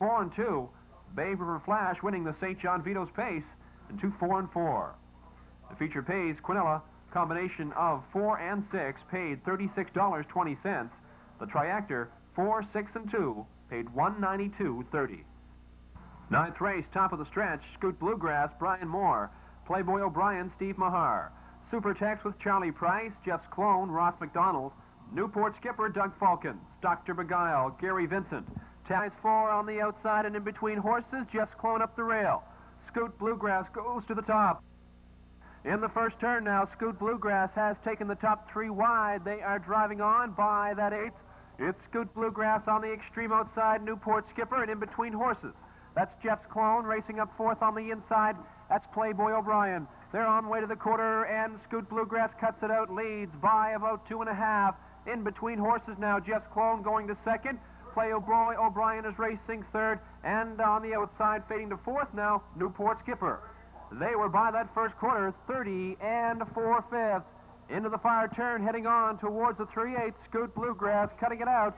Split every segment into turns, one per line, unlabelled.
4 and 2. Babe River Flash winning the St. John Vito's pace in 2, 4 and 4. The feature pays Quinella, combination of 4 and 6, paid $36.20. The triactor, 4, 6 and 2, paid $192.30. Ninth race, top of the stretch, Scoot Bluegrass, Brian Moore. Playboy O'Brien, Steve Mahar. Super Tex with Charlie Price, Jeff's Clone, Ross McDonald. Newport skipper, Doug Falcons. Dr. Beguile, Gary Vincent. Ties 4 on the outside and in between horses, Jeff's Clone up the rail. Scoot Bluegrass goes to the top. In the first turn now, Scoot Bluegrass has taken the top 3 wide. They are driving on by that 8th. It's Scoot Bluegrass on the extreme outside, Newport skipper, and in between horses. That's Jeff's Clone racing up 4th on the inside. That's Playboy O'Brien. They're on way to the quarter, and Scoot Bluegrass cuts it out, leads by about 2.5. In between horses now, Jeff's Clone going to 2nd. Playboy O'Brien is racing 3rd, and on the outside, fading to 4th now, Newport skipper. They were by that first quarter, 30 and 4/5. Into the fire turn, heading on towards the 3/8. Scoot Bluegrass cutting it out.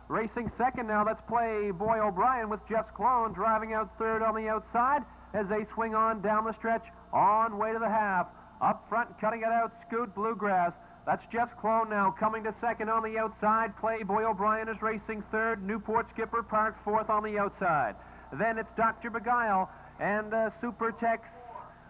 Racing 2nd now, that's Playboy O'Brien with Jeff's Clone driving out 3rd on the outside as they swing on down the stretch on way to the half. Up front, cutting it out, Scoot Bluegrass. That's Jeff's Clone now coming to 2nd on the outside. Playboy O'Brien is racing 3rd. Newport skipper parked 4th on the outside. Then it's Dr. Beguile and Super Tex.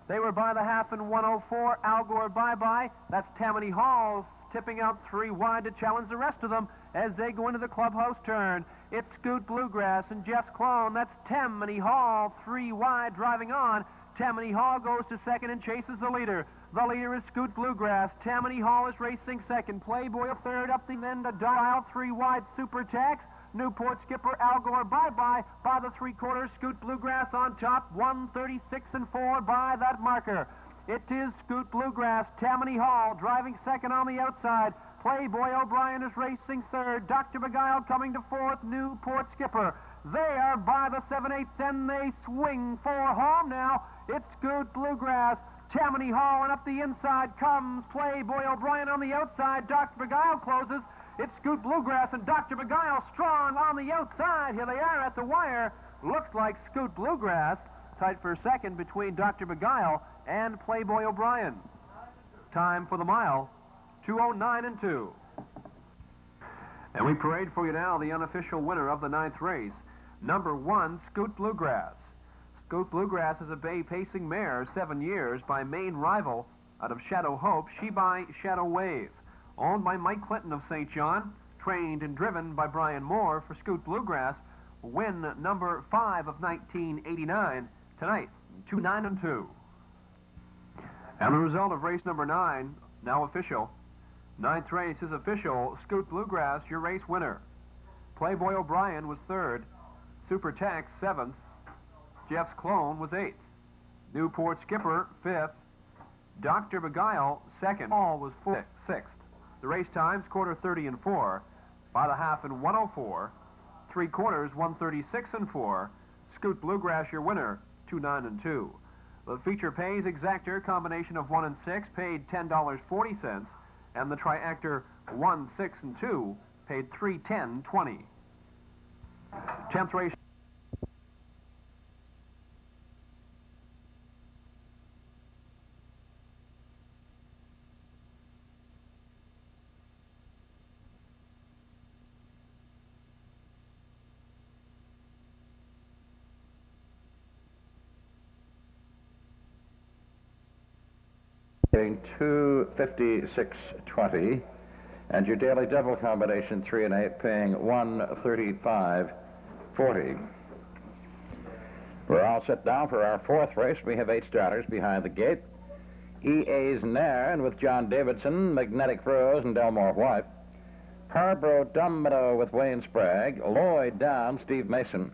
They were by the half in 104. Al Gore bye-bye. That's Tammany Hall tipping out 3 wide to challenge the rest of them as they go into the clubhouse turn. It's Scoot Bluegrass and Jeff's Clone. That's Tammany Hall, 3 wide driving on. Tammany Hall goes to 2nd and chases the leader. The leader is Scoot Bluegrass. Tammany Hall is racing 2nd. Playboy up 3rd, up the end to dial 3 wide Super Tex. Newport skipper Al Gore bye-bye by the 3/4. Scoot Bluegrass on top, 136 and 4 by that marker. It is Scoot Bluegrass, Tammany Hall driving 2nd on the outside. Playboy O'Brien is racing 3rd. Dr. Beguile coming to 4th. Newport skipper. They are by the 7/8 and they swing for home now. It's Scoot Bluegrass, Tammany Hall, and up the inside comes Playboy O'Brien on the outside. Dr. Beguile closes. It's Scoot Bluegrass and Dr. Beguile strong on the outside. Here they are at the wire. Looks like Scoot Bluegrass tight for 2nd between Dr. Beguile and Playboy O'Brien. Time for the mile, 2:09 and 2. And we parade for you now the unofficial winner of the 9th race, number 1, Scoot Bluegrass. Scoot Bluegrass is a bay pacing mare, 7 years, by main rival out of Shadow Hope, she by Shadow Wave. Owned by Mike Clinton of St. John, trained and driven by Brian Moore for Scoot Bluegrass, win number 5 of 1989, tonight, 2:09 and 2. And the result of race number 9, now official. 9th race is official. Scoot Bluegrass, your race winner. Playboy O'Brien was 3rd. Super Tex, 7th. Jeff's Clone was 8th. Newport skipper, 5th. Dr. Beguile, 2nd. All was 6th. The race times, quarter 30 and 4. By the half in 104. 3/4, 136 and 4. Scoot Bluegrass, your winner, 2:09 and 2. The feature pays exactor, combination of 1 and 6, paid $10.40. And the triactor 1, 6, and 2 paid $310.20. 10th race.
Paying $256.20, and your daily double combination 3 and 8 paying $135.40. We're all set down for our 4th race. We have 8 starters behind the gate. E.A.'s Nairn with John Davidson, Magnetic Rose, and Delmore White. Harborough Domino with Wayne Sprague, Lloyd Down, Steve Mason.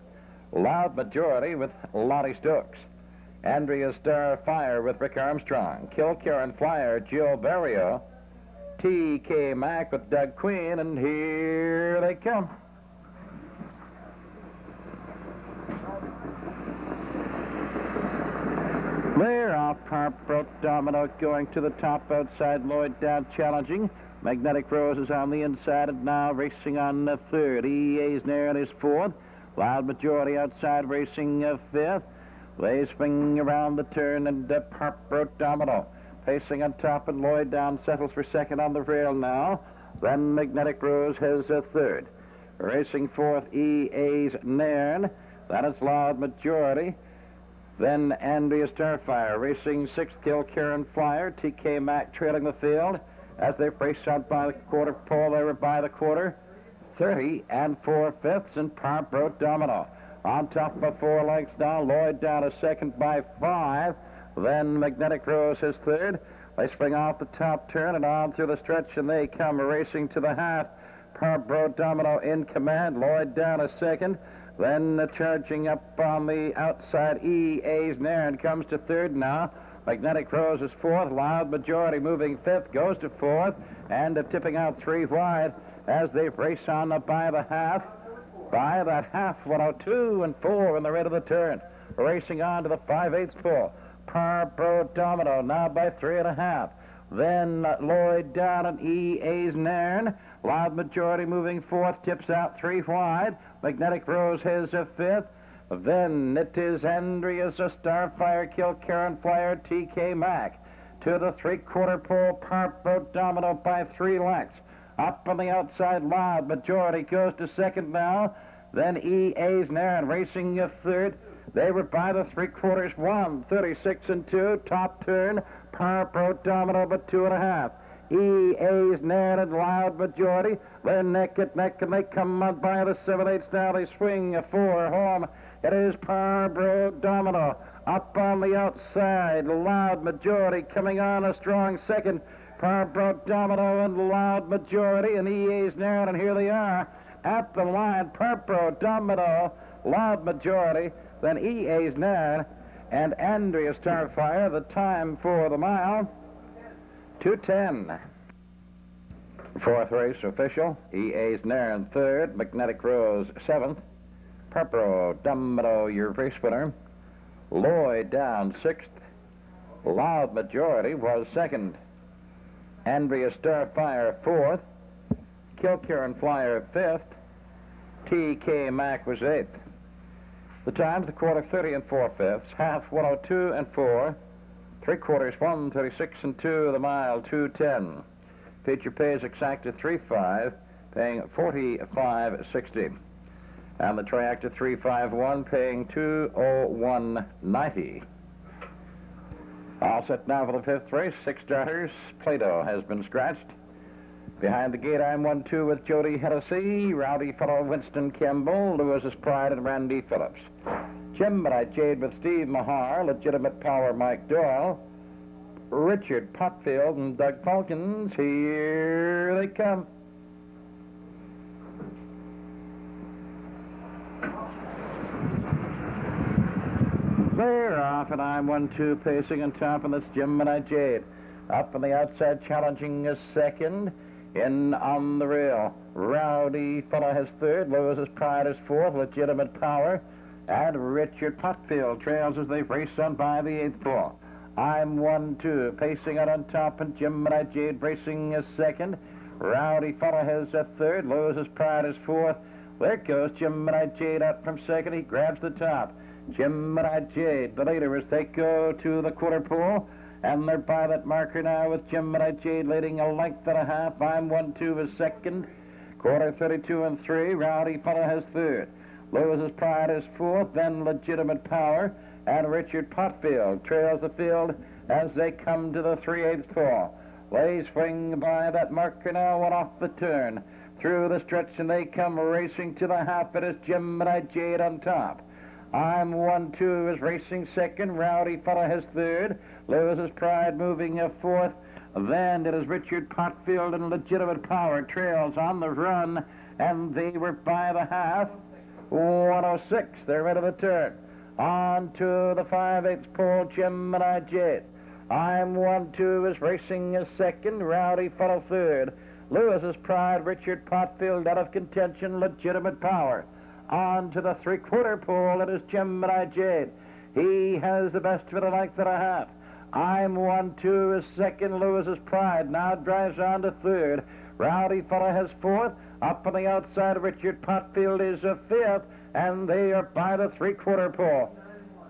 Loud Majority with Lottie Stokes. Andrea Starfire with Rick Armstrong. Kilkerran Flyer, Jill Barrio. T.K. Mack with Doug Queen, and here they come. They're off. Harborough Domino going to the top outside. Lloyd Down challenging. Magnetic Rose is on the inside and now racing on the 3rd. E.A.'s Nairn is 4th. Loud Majority outside racing fifth. They swing around the turn, and Harper Domino pacing on top, and Lloyd down settles for second on the rail now. Then Magnetic Rose has a third. Racing fourth, EA's Nairn. That is Loud Majority. Then Andrea Starfire. Racing sixth, Kilkerran Flyer. TK Mack trailing the field. As they race out by the quarter pole, they were by the quarter. 30 and 4/5, and Parbro Domino on top by 4 lengths now. Lloyd down a second by 5. Then Magnetic Rose is third. They spring off the top turn and on through the stretch, and they come racing to the half. Parbro Domino in command. Lloyd down a second. Then charging up on the outside, EA's Nairn comes to third now. Magnetic Rose is fourth. Loud Majority moving fifth, goes to fourth, and tipping out 3 wide as they race on by the half. By that half, 102 and 4 in the red of the turn. Racing on to the 5/8 pole. Parbro Domino now by 3.5. Then Lloyd down and EA's Nairn. Loud Majority moving fourth, tips out 3 wide. Magnetic Rose has a fifth. Then it is Andrea's Starfire, Kilkerran Flyer, TK Mack. To the 3/4 pole, Parbro Domino by 3 lengths. Up on the outside, Loud Majority goes to second now. Then EA's Nairn racing a third. They were by the 3/4, 1:36 and 2. Top turn, Parbro Domino but 2.5. EA's Nairn and Loud Majority. They're neck and neck, and they come on by the 7/8 now. They swing a 4 home. It is Parbro Domino. Up on the outside, Loud Majority coming on a strong second. Parbro Domino and Loud Majority and EA's Nairn, and here they are at the line. Parbro Domino, Loud Majority, then EA's Nairn, and Andrea Starfire. The time for the mile, 2:10. Fourth race official, EA's Nairn third, Magnetic Rose seventh. Parbro Domino, your race winner. Lloyd down sixth. Loud Majority was second. Andrea Starfire fourth. Kilkerran Flyer fifth. TK Mack was eighth. The times, the quarter 30 and 4/5, half 102 and 4, 3/4 1:36 and 2, the mile 2:10. Feature pays exacta 3.5, paying 45.60. And the triactor 351, paying 201.90. All set now for the fifth race. 6 starters. Plato has been scratched. Behind the gate, I'm 1-2 with Jody Hennessy, Rowdy Fellow Winston Kimball, Lewis's Pride, and Randy Phillips. Gemini Jade with Steve Mahar, Legitimate Power Mike Doyle, Richard Potfield, and Doug Falcons. Here they come. They're off, and I'm 1-2 pacing on top, and that's Gemini Jade. Up on the outside, challenging a second. In on the rail, Rowdy Fellow has third, Lewis's Pride is fourth, Legitimate Power, and Richard Potfield trails as they race on by the 8th pole. I'm 1-2 pacing out on top, and Gemini Jade racing a second. Rowdy Fellow has a third, Lewis's Pride is fourth. There goes Gemini Jade out from second. He grabs the top. Gemini Jade, the leader, as they go to the quarter pole. And they're by that marker now with Gemini Jade leading a length and a half. I'm 1-2 is second. Quarter 32 and 3. Rowdy Fellow has third. Lewis's Pride is fourth. Then Legitimate Power. And Richard Potfield trails the field as they come to the 3/8 pole. They swing by that marker now, one off the turn. Through the stretch, and they come racing to the half. It is Gemini Jade on top. I'm 1-2 is racing second. Rowdy Fellow has third. Lewis's Pride moving a fourth. Then it is Richard Potfield and Legitimate Power trails on the run, and they were by the half. 106, they're rid of the turn. On to the 5/8 pole, Gemini Jade. I'm 1-2 is racing a second. Rowdy Fellow third. Lewis's Pride, Richard Potfield out of contention. Legitimate Power. On to the 3/4 pole, it is Gemini Jade. He has the best of it, a length and a half. I'm 1-2 is second. Lewis's Pride now drives on to third. Rowdy Fellow has fourth. Up on the outside, Richard Potfield is a fifth. and they are by the three-quarter pole.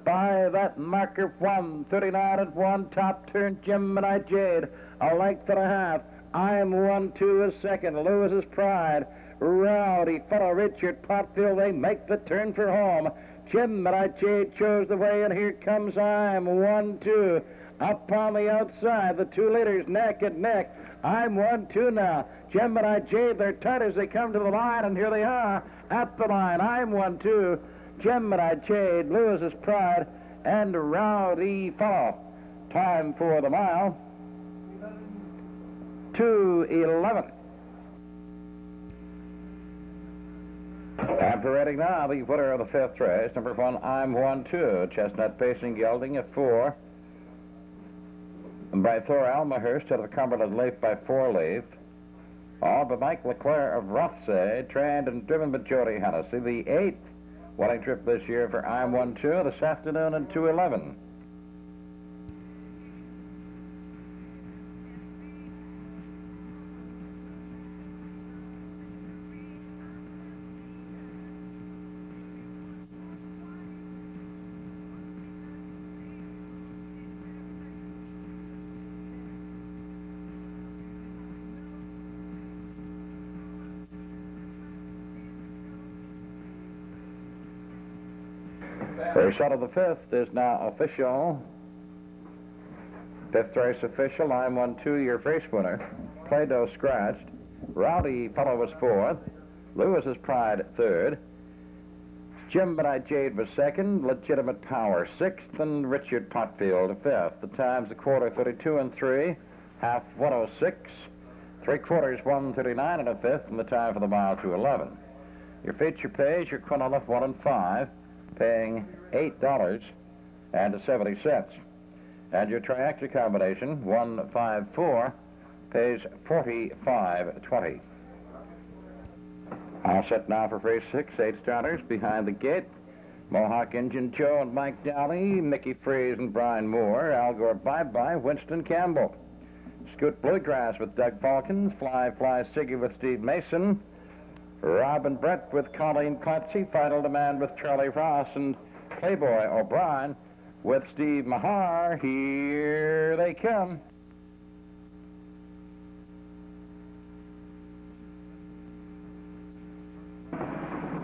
By that marker, 1:39.1, top turn, Gemini Jade, a length and a half. I'm 1-2 a second. Lewis's Pride, Rowdy Fellow, Richard Potfield, they make the turn for home. Gemini Jade chose the way, and here comes I'm 1-2. Up on the outside, the two leaders neck and neck. I'm 1-2 now. Gemini Jade, they're tight as they come to the line, and here they are at the line. I'm 1-2. Gemini Jade, Lewis's Pride, and Rowdy Fellow. Time for the mile, 2:11. And parading now, the winner of the fifth race, number 1, I'm 1-2. Chestnut Pacing gelding at 4. By Thor Almahurst out of Cumberland Leaf by 4 Leaf. All by Mike LeClaire of Rothsay, trained and driven by Jody Hennessy. The 8th winning trip this year for I'm 1-2 this afternoon in 2:11. The result of the fifth is now official. Fifth race official. I'm 1-2, your race winner. Play-Doh scratched. Rowdy Fellow was 4th. Lewis's Pride 3rd. Gemini Jade was 2nd. Legitimate Power 6th. And Richard Potfield 5th. The times, a quarter 32 and 3. Half 106. Three-quarters 139 and a fifth. And the time for the mile 2:11. Your feature pays, your Quinella 1 and 5. Paying $8.70. And your triactor combination, 154, pays $45.20. All set now for race 6, 8 starters behind the gate. Mohawk Engine Joe and Mike Downey, Mickey Freeze and Brian Moore, Al Gore Bye-Bye, Winston Campbell. Scoot Bluegrass with Doug Falkins, Fly Siggy with Steve Mason, Robin Brett with Colleen Clancy, Final Demand with Charlie Ross, and Playboy O'Brien with Steve Mahar. Here they come.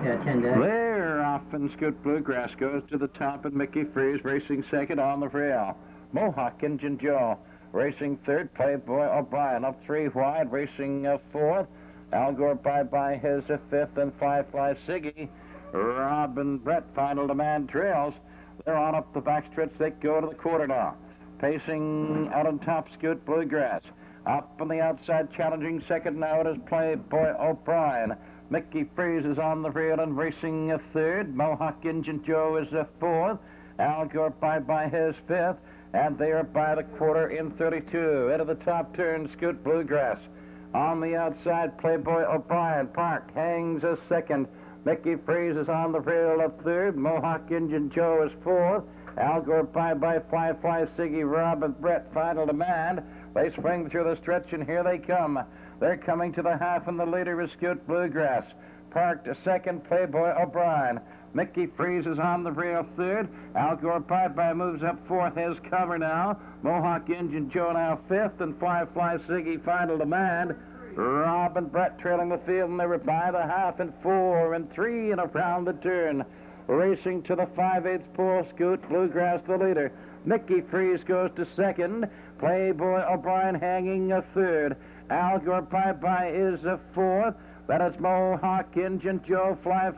Yeah, 10 days.
They're off, and Scoot Bluegrass goes to the top, and Mickey Freeze racing second on the rail. Mohawk Engine Joe racing third, Playboy O'Brien up 3 wide, racing fourth. Al Gore Bye-Bye his 5th, and Fly Siggy. Robin Brett, Final Demand trails. They're on up the backstretch. They go to the quarter now. Pacing out on top, Scoot Bluegrass. Up on the outside, challenging second now, it is Playboy O'Brien. Mickey Freeze is on the rail and racing 3rd. Mohawk Engine Joe is 4th. Al Gore Bye-Bye his 5th. And they are by the quarter in 32. Into the top turn, Scoot Bluegrass. On the outside, Playboy O'Brien parked, hangs a 2nd. Mickey Freeze is on the rail of 3rd. Mohawk Engine Joe is 4th. Al Gore Bye-Bye, Fly Siggy, Robin Brett, Final Demand. They swing through the stretch, and here they come. They're coming to the half, and the leader is Scoot Bluegrass. Parked a 2nd, Playboy O'Brien. Mickey Freeze is on the rail 3rd. Al Gore Bye-Bye moves up 4th, has cover now. Mohawk Engine Joe now 5th, and Fly Siggy, Final Demand. Robin Brett trailing the field, and they were by the half in 4 and 3 and around the turn. Racing to the 5/8 pole, Scoot Bluegrass the leader. Mickey Freeze goes to 2nd. Playboy O'Brien hanging a 3rd. Al Gore Bye-Bye is a 4th. That is Mohawk Engine Joe, Fly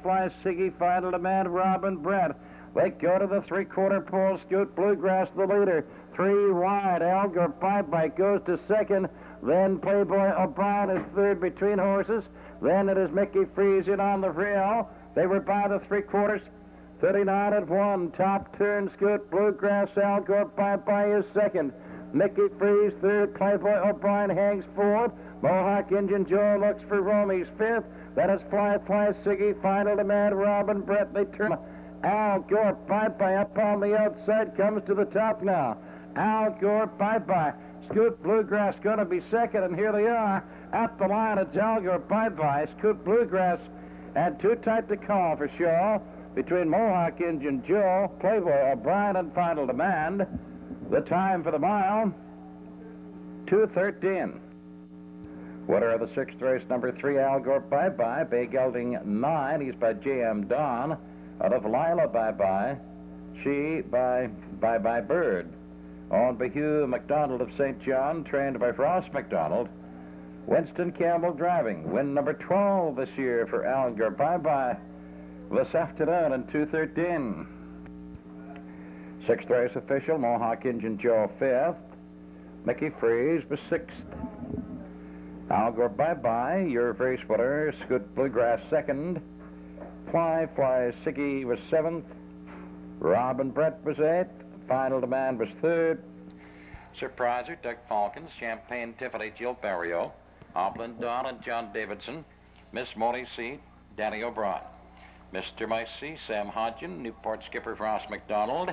Siggy, Final Demand, Robin Brett. They go to the 3/4 pole, Scoot Bluegrass the leader. 3 wide, Al Gore Bye-Bye goes to 2nd. Then Playboy O'Brien is 3rd between horses. Then it is Mickey Freeze in on the rail. They were by the 3/4. 39.1. Top turn, Scoot Bluegrass. Al Gore Bye-Bye is 2nd. Mickey Freeze 3rd. Playboy O'Brien hangs 4th. Mohawk Engine Joe looks for Romy's 5th. That is Fly Siggy, Final Demand, Robin Brett. They turn. Al Gore Bye-Bye up on the outside, comes to the top now. Al Gore Bye-Bye. Scoot Bluegrass going to be 2nd, and here they are at the line. It's Al Gore Bye-Bye. Scoot Bluegrass And too tight to call for sure between Mohawk Indian Joe, Playboy O'Brien, and Final Demand. The time for the mile, 2:13. Winner of the 6th race, number 3, Algor Bye Bye. Bay Gelding 9. He's by J.M. Don. Out of Lila Bye Bye. She by Bye Bye Bird. Owned by Hugh McDonald of St. John, trained by Frost McDonald. Winston Campbell driving. Win number 12 this year for Algor Bye Bye this afternoon in 2:13. 6th race official, Mohawk Indian Joe 5th. Mickey Freeze was 6th. Algor Bye Bye, your race winner. Scoot Bluegrass 2nd. Fly Siggy was 7th. Robin Brett was 8th. Final Demand was 3rd. Surpriser, Doug Falcons. Champagne Tiffany, Jill Barrio. Oblin Don and John Davidson. Miss Molly C., Danny O'Brien. Mr. Micey, Sam Hodgin. Newport skipper Ross McDonald.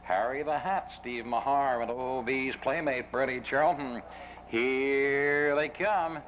Harry the Hat, Steve Mahar, and OB's playmate, Bertie Charlton. Here they come.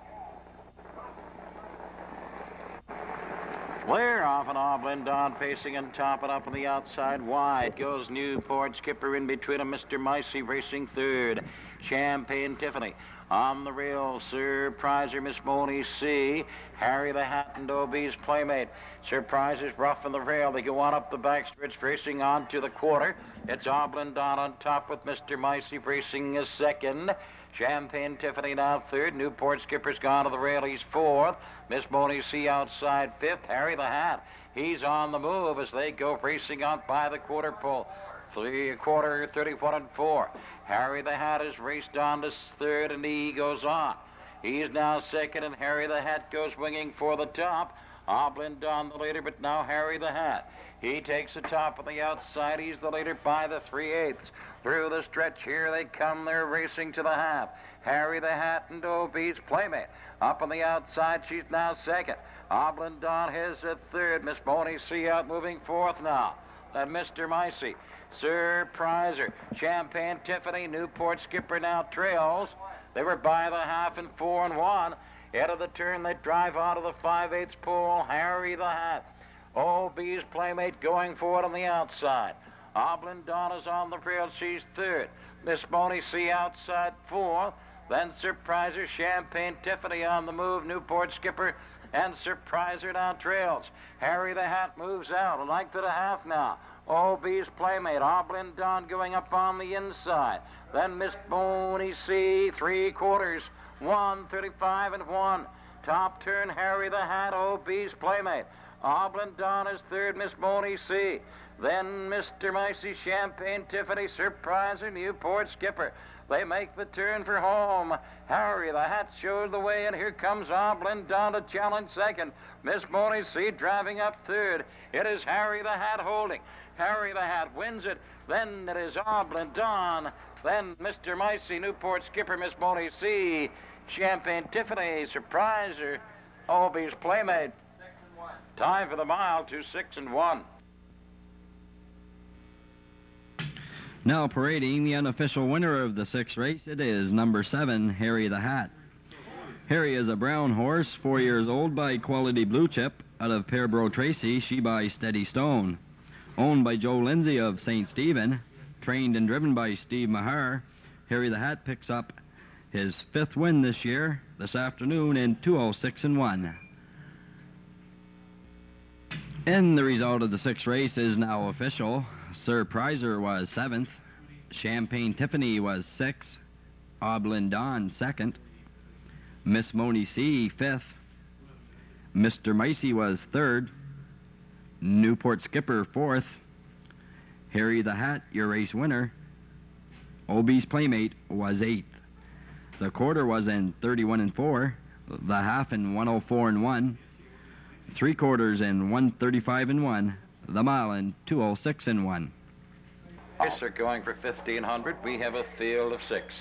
We're off and Oblin Don pacing and topping up on the outside. Wide goes Newport skipper in between them. Mr. Micey racing 3rd. Champagne Tiffany. On the rail, Surpriser, Miss Moni C. Harry the Hat and OB's playmate. Surpriser's rough on the rail. They go on up the backstretch, racing on to the quarter. It's Oblin Don on top with Mr. Micey racing a 2nd. Champagne Tiffany now 3rd. Newport skipper's gone to the rail. He's 4th. Miss Moni C outside 5th. Harry the Hat, he's on the move as they go racing out by the quarter pole. 3/4, 31 and 4. Harry the Hat is raced on to 3rd, and he goes on. He is now 2nd, and Harry the Hat goes winging for the top. Oblin Don the leader, but now Harry the Hat. He takes the top on the outside. He's the leader by the 3/8. Through the stretch, here they come. They're racing to the half. Harry the Hat and OB's playmate. Up on the outside, she's now 2nd. Oblin Don is at 3rd. Miss Boney C out moving 4th now. Then Mr. Micey. Surpriser, Champagne Tiffany, Newport skipper now trails. They were by the half in 4 and 1. Head of the turn, they drive onto the 5/8 pole. Harry the Hat. OB's playmate going forward on the outside. Oblin Don is on the rail. She's 3rd. Miss Boney C outside 4th. Then Surpriser, Champagne Tiffany on the move. Newport skipper and Surpriser now trails. Harry the Hat moves out. A length and a half now. OB's playmate, Oblin Don going up on the inside. Then Miss Boney C, 3/4, 1:35 and 1. Top turn, Harry the Hat, OB's playmate. Oblin Don is 3rd, Miss Boney C. Then Mr. Micey, Champagne Tiffany, Surpriser, Newport skipper. They make the turn for home. Harry the Hat shows the way, and here comes Oblin Don to challenge 2nd. Miss Boney C driving up 3rd. It is Harry the Hat holding. Harry the Hat wins it. Then it is Oblin Don. Then Mr. Micey, Newport skipper, Miss Boney C. Champagne Tiffany, Surpriser, OB's playmate.
6 and 1.
Time for the mile, 2:06 and 1.
Now parading the unofficial winner of the 6th race, it is number 7, Harry the Hat. Harry is a brown horse, 4 years old, by Quality Blue Chip, out of Pearborough Tracy, she by Steady Stone. Owned by Joe Lindsay of St. Stephen, trained and driven by Steve Mahar, Harry the Hat picks up his 5th win this year, this afternoon in 2:06 and 1. And the result of the 6th race is now official. Surpriser was 7th. Champagne Tiffany was 6th. Oblin Don 2nd. Miss Moni C 5th. Mr. Micey was 3rd. Newport skipper 4th. Harry the Hat, your race winner. OB's playmate was 8th. The quarter was in 31 and 4. The half in 1:04 and 1. 3/4 in 1:35 and 1. The mile in 2:06 and 1.
Yes, are going for 1,500. We have a field of 6.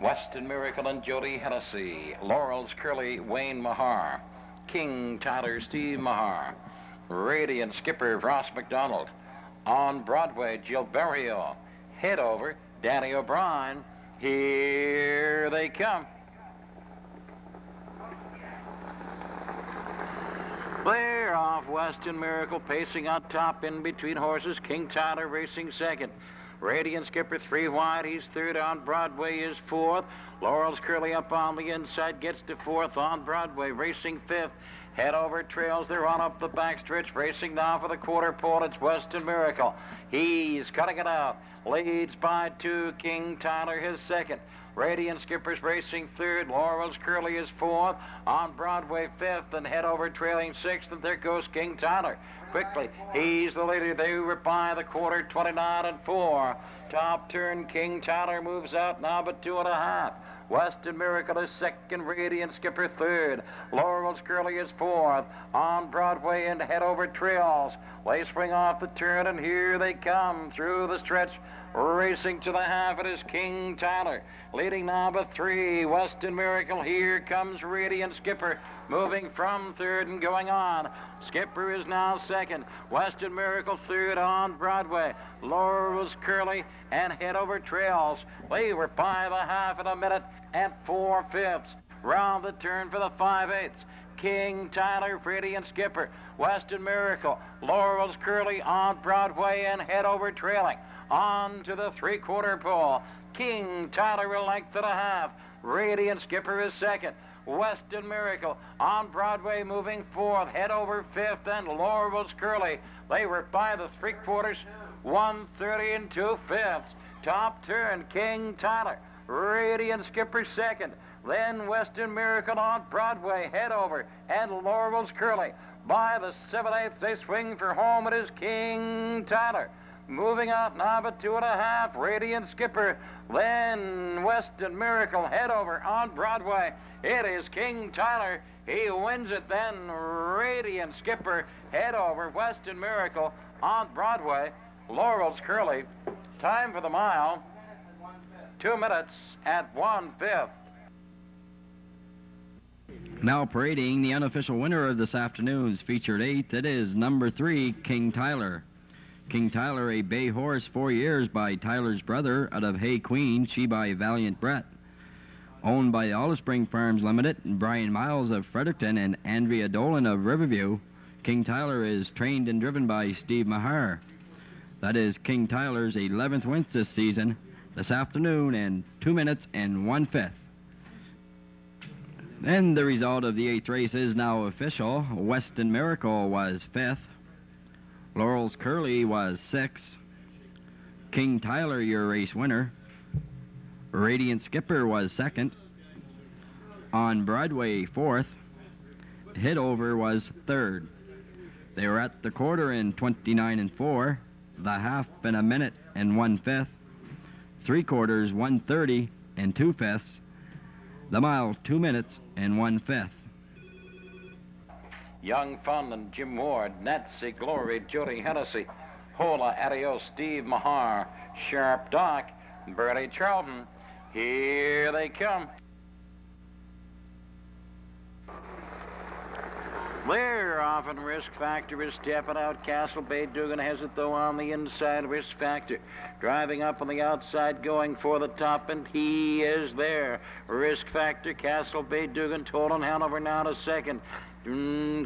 Weston Miracle and Jody Hennessy. Laurel's Curly, Wayne Mahar. King Tyler, Steve Mahar. Radiant skipper, Ross McDonald. On Broadway, Jill Barrio. Head over, Danny O'Brien. Here they come. There Clear off Western Miracle, pacing on top in between horses. King Tyler racing second. Radiant Skipper 3 wide, he's third. On Broadway is fourth. Laurel's Curly up on the inside, gets to fourth. On Broadway racing fifth. Head over trails, they're on up the backstretch. Racing now for the quarter pole, it's Western Miracle. He's cutting it out. Leads by 2, King Tyler his second. Radiant Skipper's racing third. Laurel's Curly is fourth. On Broadway fifth, and head over trailing sixth, and there goes King Tyler. Quickly, he's the leader. They were by the quarter, 29 and 4. Top turn, King Tyler moves out now, but 2.5. Western Miracle is second, Radiant Skipper third. Laurel's Curly is fourth. On Broadway and head over trails. They swing off the turn, and here they come through the stretch. Racing to the half, it is King Tyler. Leading number 3, Western Miracle. Here comes Radiant Skipper, moving from third and going on. Skipper is now second. Western Miracle third. On Broadway. Laurel's Curly and head over trails. They were by the half in a minute and 4/5. Round the turn for the 5/8. King Tyler, Radiant Skipper, Western Miracle, Laurel's Curly on Broadway and head over trailing. On to the 3/4 pole. King Tyler a length and a half. Radiant Skipper is second. Western Miracle on Broadway moving fourth. Head over fifth, and Laurel's Curly. They were by the 3/4, 1:30 and 2/5. Top turn, King Tyler. Radiant Skipper second. Then Western Miracle on Broadway, head over, and Laurel's Curly. By the 7/8, they swing for home. It is King Tyler. Moving out now, but 2.5, Radiant Skipper. Then Western Miracle, head over on Broadway. It is King Tyler. He wins it then. Radiant Skipper, head over. Western Miracle on Broadway. Laurel's Curly. Time for the mile, 2 minutes at 1/5.
Now parading the unofficial winner of this afternoon's featured 8th, it is number 3, King Tyler. King Tyler, a bay horse, 4 years by Tyler's brother out of Hay Queen, she by Valiant Brett. Owned by Olive Spring Farms Limited, Brian Miles of Fredericton and Andrea Dolan of Riverview, King Tyler is trained and driven by Steve Mahar. That is King Tyler's 11th win this season, this afternoon, in 2 minutes and 1/5. And the result of the 8th race is now official. Western Miracle was 5th. Laurel's Curly was 6th. King Tyler, your race winner. Radiant Skipper was 2nd. On Broadway, 4th. Hit Over was 3rd. They were at the quarter in 29 and 4. The half in 1 minute and 1/5. 3/4, 1:30 and 2/5. The mile, 2 minutes and 1/5.
Young Fun and Jim Ward, Nancy Glory, Jody Hennessy, Hola Adios, Steve Mahar, Sharp Doc, Bertie Charlton. Here they come. They're off in Risk Factor is stepping out. Castle Bay Dugan has it, though, on the inside. Risk Factor driving up on the outside, going for the top, and he is there. Risk Factor, Castle Bay Dugan, Tolan Hanover now to second.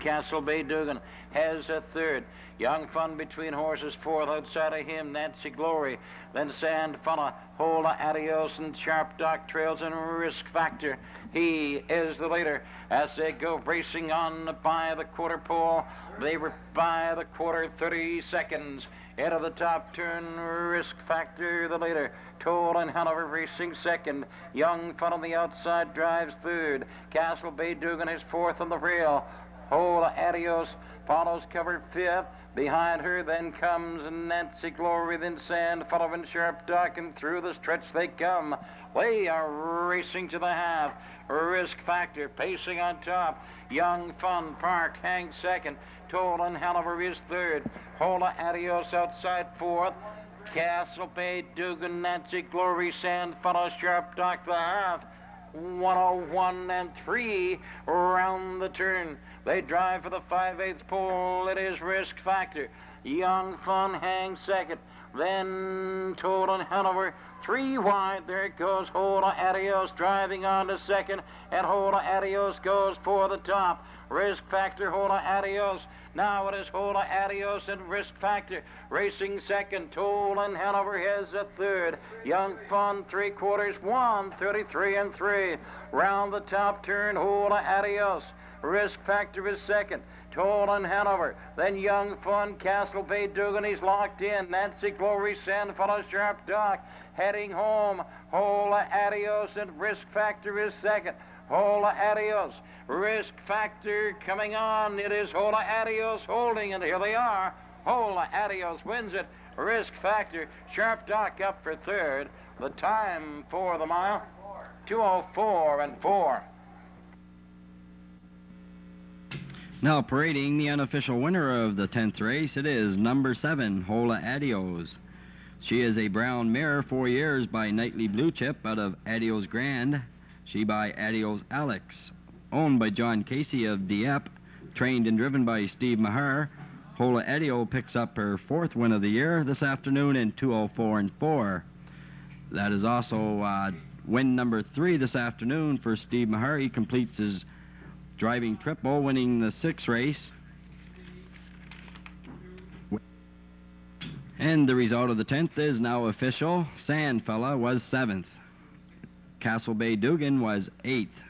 Castle Bay Dugan has a third. Young Fun between horses, fourth. Outside of him, Nancy Glory. Then Sand Funnel, Hola Adios, and Sharp Doc trails in Risk Factor. He is the leader as they go racing on by the quarter pole. They were by the quarter, 30 seconds. Into the top turn, Risk Factor, the leader. Toll and Hanover racing second. Young Fun on the outside drives third. Castle Bay Dugan is fourth on the rail. Hola Adios follows cover fifth. Behind her then comes Nancy Glory, then Sand, following Sharp Doc, and through the stretch they come. They are racing to the half. Risk Factor pacing on top. Young Fun Park hangs second. Toll and Hanover is third. Hola Adios outside fourth. Castle Bay Dugan, Nancy Glory, Sand, follows Sharp Doc the half. 101 and 3 round the turn. They drive for the 5/8 pole. It is Risk Factor. Young Fun hangs second. Then Toll and Hanover 3 wide. There it goes. Hola Adios driving on to second, and Hola Adios goes for the top. Risk Factor, Hola Adios Now it is Hola Adios and Risk Factor. Racing second, Toll and Hanover has a third. Young Fun, 3/4, 1:33 and 3. Round the top turn, Hola Adios. Risk Factor is second. Toll and Hanover. Then Young Fun, Castle Bay Dugan, he's locked in. Nancy Glory, Sandfellow, Sharp Dock. Heading home, Hola Adios and Risk Factor is second. Hola Adios. Risk Factor coming on. It is Hola Adios holding, and here they are. Hola Adios wins it. Risk Factor, Sharp Dock up for third. The time for the mile, 2:04 and 4.
Now parading the unofficial winner of the 10th race, it is number 7, Hola Adios. She is a brown mare, 4 years by Nightly Blue Chip out of Adios Grand. She by Adios Alex. Owned by John Casey of Dieppe, trained and driven by Steve Mahar. Hola Adio picks up her 4th win of the year this afternoon in 2:04 and 4. That is also win number 3 this afternoon for Steve Mahar. He completes his driving triple, winning the 6th race. And the result of the 10th is now official. Sandfella was 7th. Castle Bay Dugan was 8th.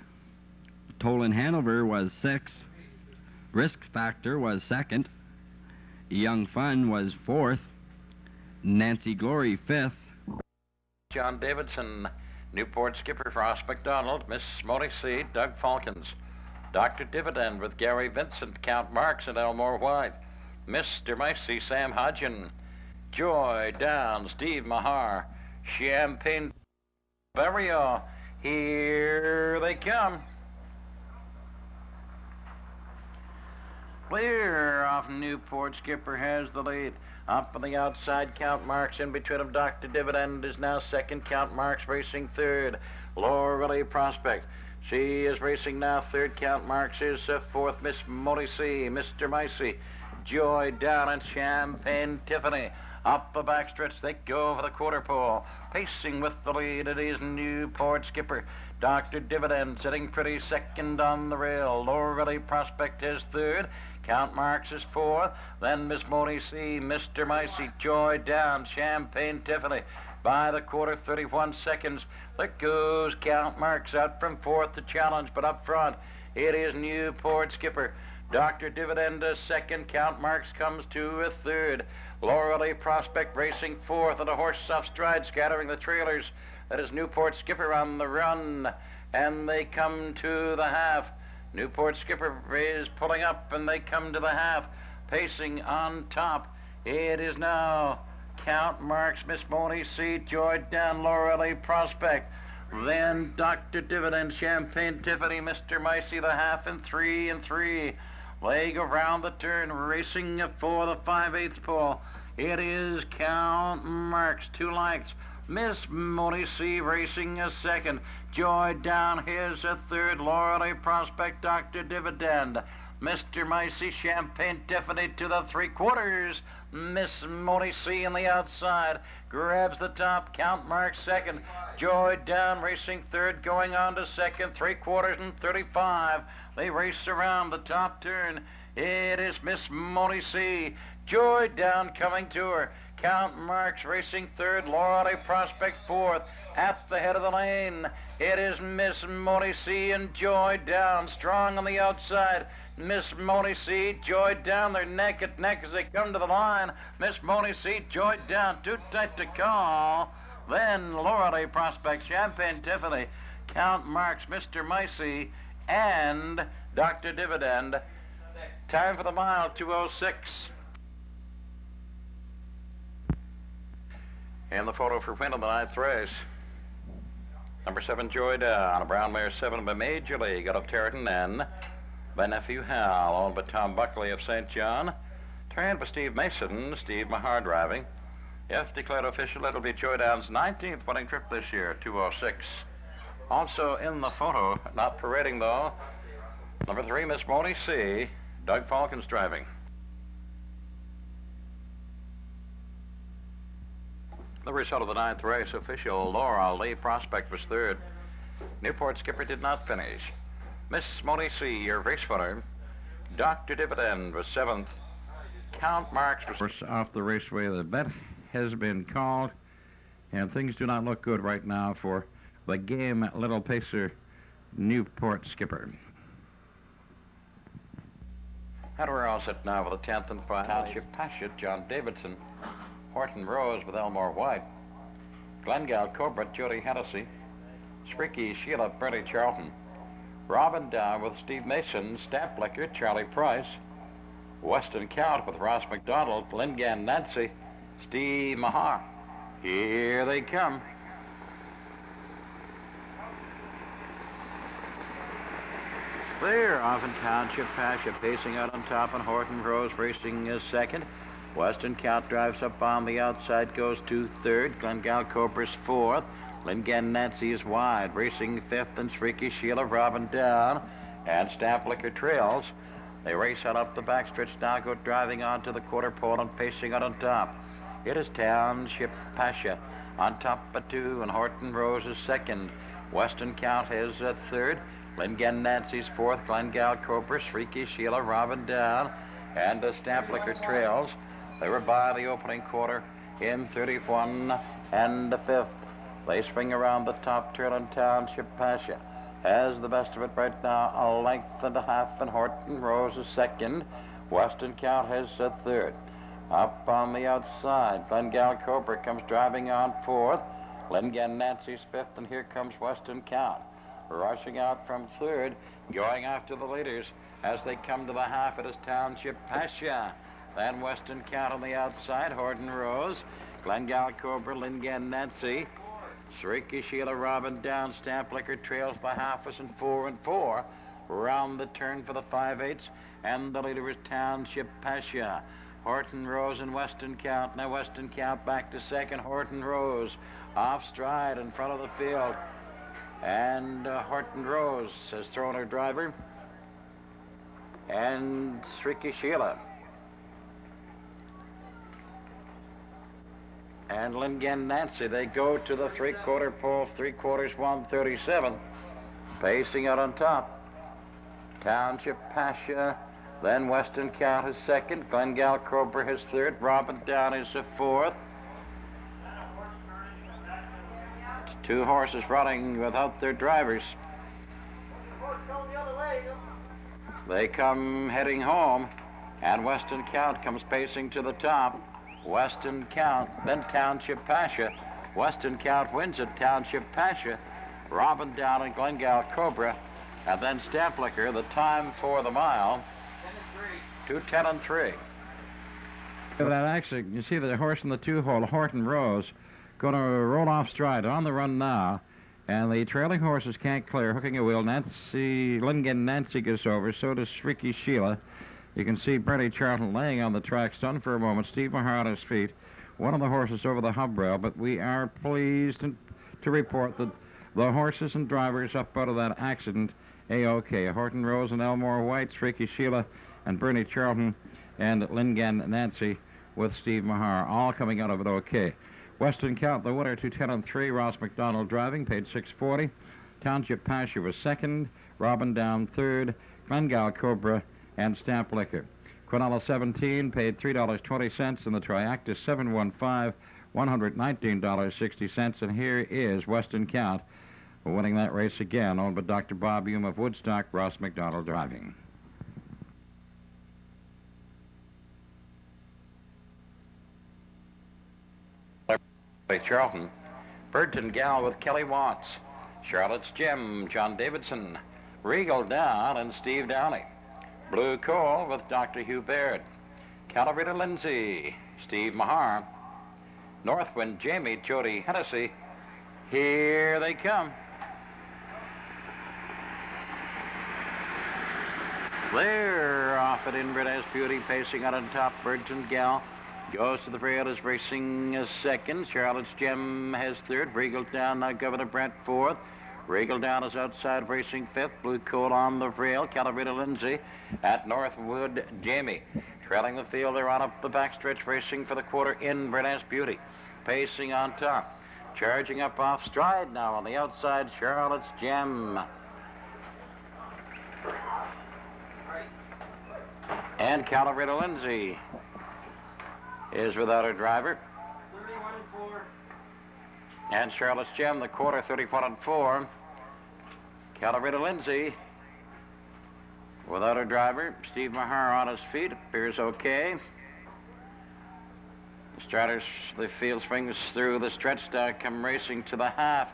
Toll in Hanover was 6th. Risk Factor was 2nd. Young Fun was 4th. Nancy Glory 5th.
John Davidson, Newport skipper for Ross McDonald, Miss Molly C., Doug Falcons. Dr. Dividend with Gary Vincent, Count Marks, and Elmore White. Mr. Micey, Sam Hodgin. Joy Down, Steve Mahar. Champagne Barrio. Here they come. Clear off Newport. Skipper has the lead. Up on the outside, Count Marks. In between them, Dr. Dividend is now second. Count Marks racing third. Laurel Prospect. She is racing now third. Count Marks is fourth. Miss Molly C., Mr. Micey, Joy Down, and Champagne Tiffany. Up the backstretch they go for the quarter pole. Pacing with the lead, it is Newport skipper. Dr. Dividend sitting pretty second on the rail. Laurel Prospect is third. Count Marks is fourth. Then Miss Molly C., Mr. Micey, Joy Down, Champagne Tiffany. By the quarter, 31 seconds. There goes Count Marks out from fourth to challenge, but up front, it is Newport skipper. Dr. Dividend is second. Count Marks comes to a third. Laurel Prospect racing fourth, and a horse off stride scattering the trailers. That is Newport skipper on the run, and they come to the half. Newport skipper is pulling up, and they come to the half. Pacing on top, it is now Count Marks, Miss Molly C., Joy Down, Laurel Prospect. Then Dr. Dividend, Champagne Tiffany, Mr. Micey, the half, and 3 and 3. They go round the turn, racing for the 5/8 pole. It is Count Marks, 2 lengths. Miss Molly C. racing a second. Joy Down, here's a third. Laurel Prospect, Dr. Dividend. Mr. Micey, Champagne Tiffany to the 3/4. Miss Molly C. on the outside grabs the top. Count Marks second. Joy Down racing third, going on to second. 3/4 and 35. They race around the top turn. It is Miss Molly C. Joy Down coming to her. Count Marks racing third. Laurel Prospect fourth. At the head of the lane, it is Miss Molly C. and Joy Down, strong on the outside. Miss Molly C., Joy Down, they're neck and neck as they come to the line. Miss Molly C., Joy Down, too tight to call. Then Laurel Prospect, Champagne Tiffany, Count Marks, Mr. Micey, and Dr. Dividend. Time for the mile, 2:06. And the photo for win of the 9th race. Number 7, Joy Down, a brown mare 7 by Major League out of Territon, and by nephew Hal, owned by Tom Buckley of St. John. Trained by Steve Mason, Steve Mahar driving. If declared official, it'll be Joy Down's 19th winning trip this year, 2:06. Also in the photo, not parading though, number 3, Miss Molly C., Doug Falcons driving. The result of the 9th race, official Laurel Prospect was third. Newport skipper did not finish. Miss Molly C., your race winner. Dr. Dividend was 7th. Count Marks was off the raceway. The bet has been called, and things do not look good right now for the game Little Pacer Newport skipper. And we're all set now for the 10th and final. Township Pasha, John Davidson. Horton Rose with Elmore White. Glengale Cobra, Jody Hennessy. Spricky Sheila, Bertie Charlton. Robin Down with Steve Mason. Stamp Liquor, Charlie Price. Weston Count with Ross McDonald. Lingan Nancy. Steve Mahar. Here they come. There, off in Township Pasha, pacing out on top, and Horton Rose racing is second. Weston Count drives up on the outside, goes to third. Glengale Cobra's fourth. Lingan Nancy is wide, racing fifth, and Shrieky Sheila, Robin Down, and Stamp Liquor trails. They race out up the backstretch now, go driving on to the quarter pole and pacing out on top. It is Township Pasha on top of two, and Horton Rose is second. Weston Count is third. Lingan Nancy's fourth. Glengale Cobra, Shrieky Sheila, Robin Down, and Stamp Liquor trails. They were by the opening quarter in 31 and the fifth. They swing around the top turn, and Township Pasha has the best of it right now, a length and a half, and Horton Rose is second. Weston Count has third. Up on the outside, Glengale Cobra comes driving on fourth. Lingan Nancy's fifth, and here comes Weston Count. Rushing out from third, going after the leaders. As they come to the half, it is Township Pasha. Then Weston Count on the outside, Horton Rose, Glengale Cobra, Lingan Nancy, Shrieky Sheila, Robin Down, Stamp Liquor trails the half is in 4 and 4. Round the turn for the 5/8, and the leader is Township Pasha. Horton Rose and Weston Count. Now Weston Count back to second. Horton Rose off stride in front of the field. And Horton Rose has thrown her driver. And Shrieky Sheila. And Lingan Nancy. They go to the three-quarter pole, 3/4, 137. Pacing out on top. Township Pasha. Then Weston Count is second. Glengale Cobra is third. Robin Down is fourth. Two horses running without their drivers. They come heading home, and Weston Count comes pacing to the top. Weston Count, then Township Pasha. Weston Count wins at Township Pasha. Robin Down and Glengale Cobra, and then Stamp Liquor. The time for the mile, 2:10 and 3. That actually, you see the horse in the two-hole, Horton Rose, going to roll off stride on the run now, and the trailing horses can't clear, hooking a wheel. Lingan Nancy gets over, so does Shrieky Sheila. You can see Bertie Charlton laying on the track, stunned for a moment. Steve Mahar on his feet. One of the horses over the hub rail, but we are pleased to report that the horses and drivers up out of that accident A-OK. Horton Rose and Elmore White, Shrieky Sheila and Bernie Charlton, and Lingan Nancy with Steve Mahar, all coming out of it OK. Weston Count, the winner, 2:10 and 3. Ross McDonald driving, paid $6.40. Township Pasha was second. Robin Down third. Glengale Cobra and Stamp Liquor. Quinella 17 paid $3.20, and the Triactus 715, $119.60. And here is Weston Count winning that race again, owned by Dr. Bob Hume of Woodstock, Ross McDonald driving. Charlton. Burton Gal with Kelly Watts. Charlotte's Gem, John Davidson. Regal Down and Steve Downey. Blue Coal with Dr. Hugh Baird. Calaverita Lindsay, Steve Mahar. Northwind Jamie, Jody Hennessy. Here they come. They're off at Inverness Beauty, pacing out on top. Burton Gal goes to the rail, is racing second. Charlotte's Gem has third. Regal Down, now Governor Brent fourth. Regal Down is outside, racing fifth. Blue Coal on the rail. Calaverita Lindsay at Northwood Jamie. Trailing the field, they're on up the backstretch, racing for the quarter. Inverness Beauty, pacing on top. Charging up off stride now on the outside, Charlotte's Gem. And Colorado Lindsay is without her driver.
31-4.
And Charlotte's Gem, the quarter, 31-4. Colorado Lindsay without her driver. Steve Mahar on his feet, appears okay. The starters, the field swings through the stretch, come racing to the half.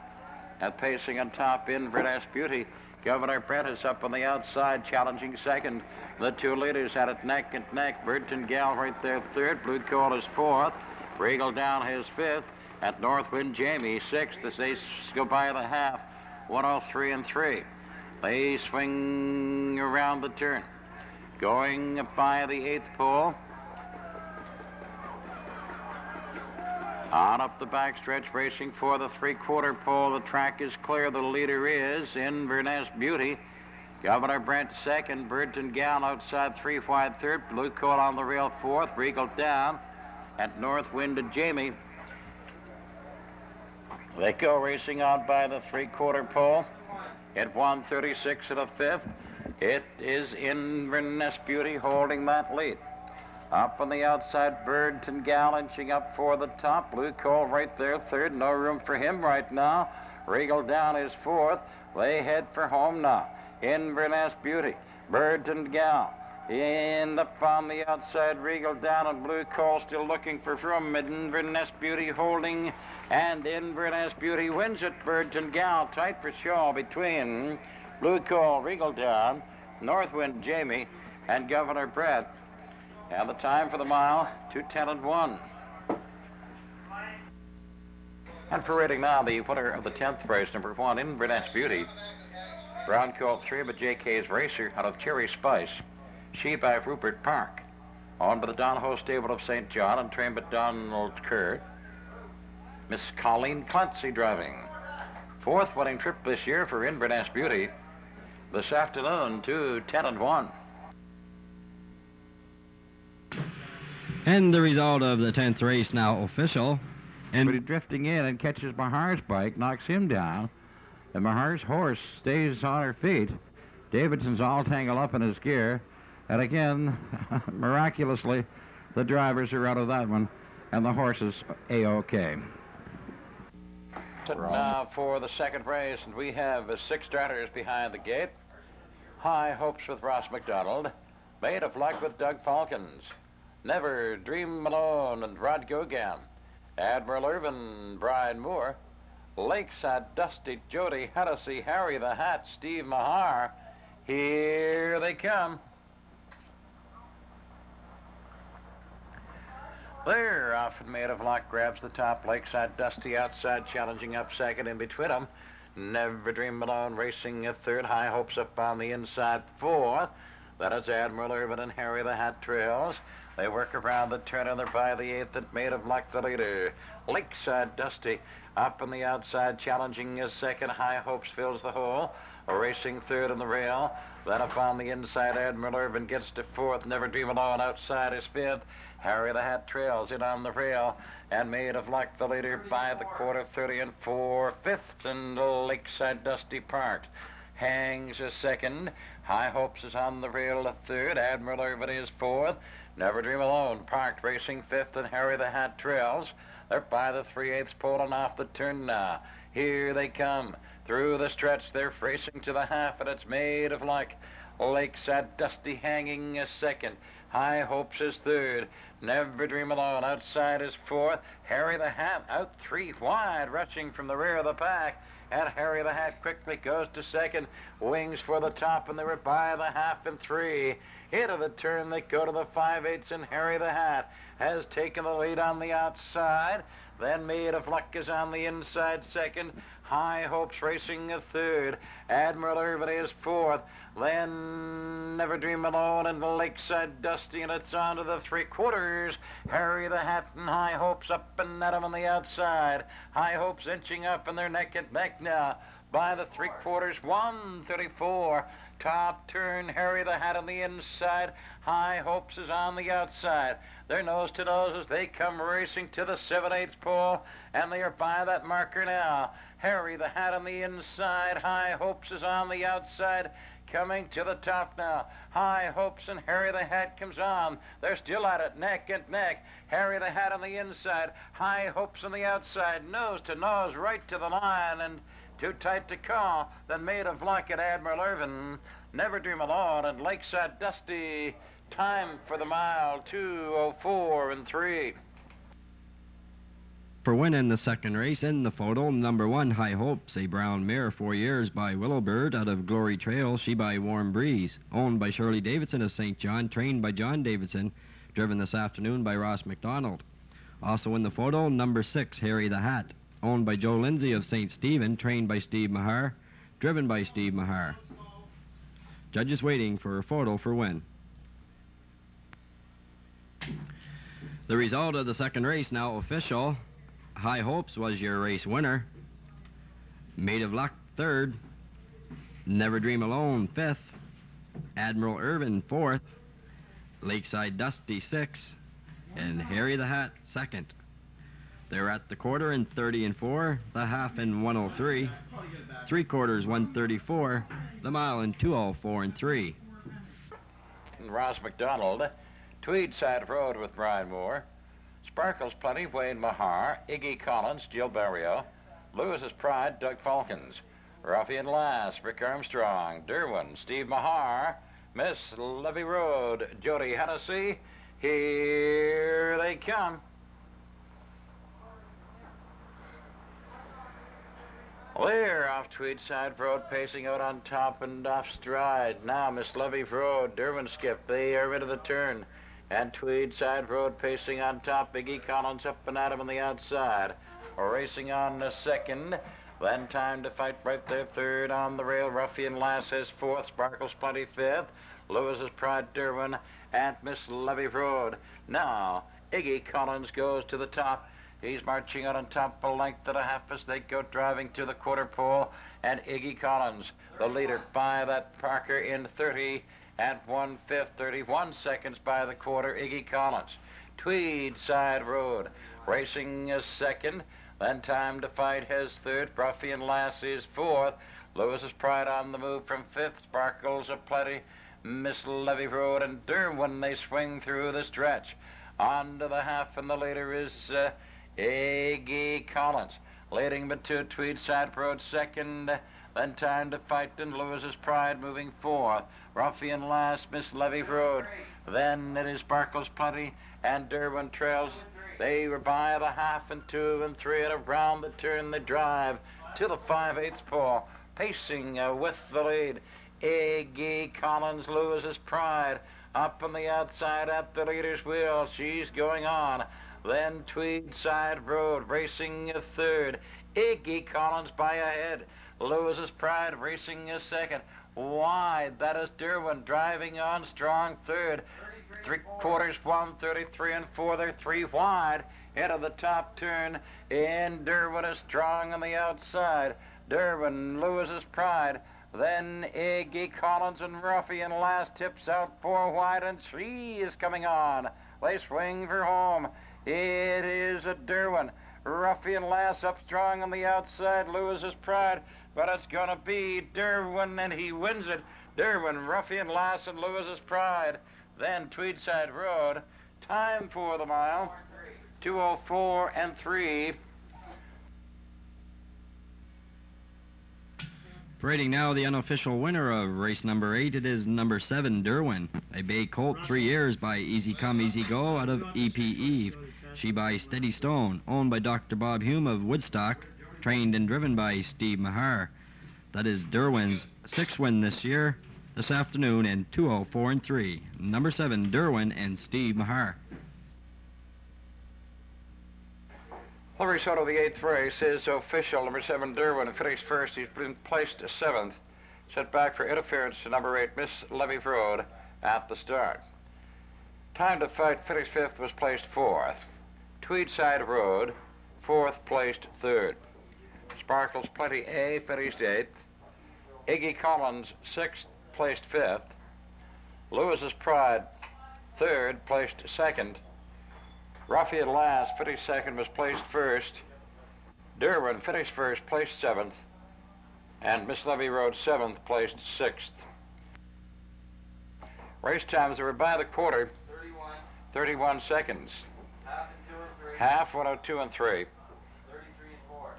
At pacing on top, Inverness Beauty. Governor Brent is up on the outside, challenging second. The two leaders at it neck and neck. Burton Gal right there third. Blue Coal is fourth. Regal down his fifth. At Northwind Jamie sixth as they go by the half. 103-3. They swing around the turn. Going by the eighth pole. On up the backstretch, racing for the three-quarter pole. The track is clear. The leader is Inverness Beauty. Governor Brent second. Burton Gal outside, three wide third. Blue Coal on the rail fourth. Regal down. At Northwind to Jamie. They go racing on by the three-quarter pole. At 136 to the fifth. It is Inverness Beauty holding that lead. Up on the outside, Burton Gal inching up for the top. Blue Coal right there, third. No room for him right now. Regal down is fourth. They head for home now. Inverness Beauty, Burton Gal. In up on the outside, Regal down, and Blue Coal still looking for room. Inverness Beauty holding, and Inverness Beauty wins it. Burton Gal tight for show between Blue Coal, Regal down, Northwind Jamie, and Governor Brett. And the time for the mile, 2:10-1. And parading now, the winner of the 10th race, number 1, Inverness Beauty. Brown Coat 3 by J.K.'s Racer out of Cherry Spice. She by Rupert Park. Owned by the Donahoe Stable of St. John and trained by Donald Kerr. Miss Colleen Clancy driving. Fourth winning trip this year for Inverness Beauty. This afternoon, 2:10-1.
And the result of the 10th race now official.
And drifting in and catches Mahar's bike, knocks him down. And Mahar's horse stays on her feet. Davidson's all tangled up in his gear. And again, miraculously, the drivers are out of that one. And the horse is A-OK. Now for the second race, and we have 6 starters behind the gate. High Hopes with Ross McDonald. Made of Luck with Doug Falcons. Never Dream Malone and Rod Gogan. Admiral Irvin, Brian Moore. Lakeside Dusty, Jody Hennessy, Harry the Hat, Steve Mahar. Here they come. They're often Made of Luck grabs the top. Lakeside Dusty outside, challenging up second in between them. Never Dream Malone racing a third. High Hopes up on the inside fourth. That is Admiral Irvin and Harry the Hat trails. They work around the turn and they're by the eighth and Made of Luck the leader. Lakeside Dusty up on the outside, challenging a second. High Hopes fills the hole. Racing third on the rail. Then up on the inside, Admiral Irvin gets to fourth. Never Dream Alone outside is fifth. Harry the Hat trails in on the rail. And Made of Luck the leader by the quarter, 30 4/5. And Lakeside Dusty parked. Hangs a second. High Hopes is on the rail a third. Admiral Irvin is fourth. Never Dream Alone parked racing fifth, and Harry the Hat trails. They're by the 3/8 pulling off the turn now. Here they come. Through the stretch, they're racing to the half, and it's Made of Luck. Lakeside Dusty hanging a second. High Hopes is third. Never Dream Alone outside is fourth. Harry the Hat out 3 wide, rushing from the rear of the pack. And Harry the Hat quickly goes to second. Wings for the top, and they were by the half in 3. Into the turn, they go to the 5/8, and Harry the Hat has taken the lead on the outside. Then Made of Luck is on the inside second. High Hopes racing a third. Admiral Irvin is fourth. Then Never Dream Alone and the Lakeside Dusty, and it's on to the 3/4. Harry the Hat and High Hopes up and at him on the outside. High Hopes inching up, and they're neck and neck now. By the 3/4, 134. Top turn, Harry the Hat on the inside. High Hopes is on the outside. They're nose to nose as they come racing to the 7/8 pole, and they are by that marker now. Harry the Hat on the inside. High Hopes is on the outside. coming to the top now. High Hopes and Harry the Hat comes on. They're still at it, neck and neck. Harry the Hat on the inside, High Hopes on the outside, nose to nose, right to the line, and too tight to call. Then Maid of Luck at Admiral Irvin, Never Dream Alone, and Lakeside Dusty. Time for the mile, 2:04 and 3.
For winning the second race in the photo, number 1, High Hopes, a brown mare, 4 years by Willowbird out of Glory Trail, she by Warm Breeze, owned by Shirley Davidson of St. John, trained by John Davidson, driven this afternoon by Ross McDonald. Also in the photo, number 6, Harry the Hat, owned by Joe Lindsay of St. Stephen, trained by Steve Mahar, driven by Steve Mahar. Judges waiting for a photo for win. The result of the second race now official. High Hopes was your race winner. Maid of Luck, 3rd. Never Dream Alone, 5th. Admiral Irvin, 4th. Lakeside Dusty, 6th. And Harry the Hat, 2nd. They're at the quarter in 30 and 4, the half in 103, 3/4 134, the mile in 2:04 and 3.
Ross McDonald, Tweedside Road with Brian Moore, Sparkles Plenty, Wayne Mahar, Iggy Collins, Jill Barrio, Lewis's Pride, Doug Falcons, Ruffian Lass, Rick Armstrong, Derwin, Steve Mahar, Miss Levy Road, Jody Hennessy. Here they come. Clear off Tweedside Road, pacing out on top and off stride. Now Miss Levy Road, Derwin Skip, they are into the turn. And Tweedside Road pacing on top, Iggy Collins up and at him on the outside. Racing on the second, then Time to Fight right there, 3rd on the rail. Ruffian Lass is 4th, Sparkles Plenty 5th, Lewis's Pride, Derwin, and Miss Levy Road. Now Iggy Collins goes to the top. He's marching out on top a length and a half as they go driving to the quarter pole. And Iggy Collins, the leader, by that Parker in 30 and 1/5, 31 seconds by the quarter, Iggy Collins. Tweedside Road racing is 2nd, then Time to Fight has 3rd, Ruffian Lass is 4th, Lewis's Pride on the move from 5th, Sparkles of Plenty, Miss Levy Road, and Derwin, they swing through the stretch. On to the half, and the leader is Iggy Collins, leading but to Tweedside Road 2nd, then Time to Fight and Lewis's Pride moving 4th, Ruffian Lass, Miss Levy Road, then it is Sparkles Plenty, and Derwin trails. They were by the half and 2 and 3, and around the turn they drive to the 5/8 pole, pacing with the lead. Iggy Collins, Lewis's Pride, up on the outside at the leader's wheel. She's going on. Then Tweedside Road racing a 3rd. Iggy Collins by a head. Lewis's Pride racing a 2nd. Wide, that is Derwin driving on strong 3rd. 3/4 133 and 4. They're 3 wide into the top turn. And Derwin is strong on the outside. Derwin, Lewis's Pride. Then Iggy Collins and Ruffian Lass tips out 4 wide, and she is coming on. They swing for home. It is a Derwin. Ruffian Lass up strong on the outside. Lewis's Pride, but it's gonna be Derwin, and he wins it. Derwin, Ruffian Lass, and Lewis's Pride. Then Tweedside Road. Time for the mile, 2:04 and 3.
Parading now the unofficial winner of race number 8, it is number 7, Derwin, a bay colt, 3 years by Easy Come, Easy Go out of EP Eve. She by Steady Stone, owned by Dr. Bob Hume of Woodstock, trained and driven by Steve Mahar. That is Derwin's 6th win this year, this afternoon in 2:04 and 3. Number 7, Derwin and Steve Mahar.
The result of the 8th race is official. Number 7, Derwin, finished 1st. He's been placed 7th. Set back for interference to number 8, Miss Levy Road, at the start. Time to Fight, finished 5th, was placed 4th. Tweedside Road, 4th, placed 3rd. Sparkles Plenty A, finished 8th. Iggy Collins, 6th, placed 5th. Lewis's Pride, 3rd, placed 2nd. Ruffian Lass, finished 2nd, was placed 1st. Derwin, finished 1st, placed 7th. And Miss Levy Road, 7th, placed 6th. Race times are by the quarter. 31 seconds. Half 102 and 3.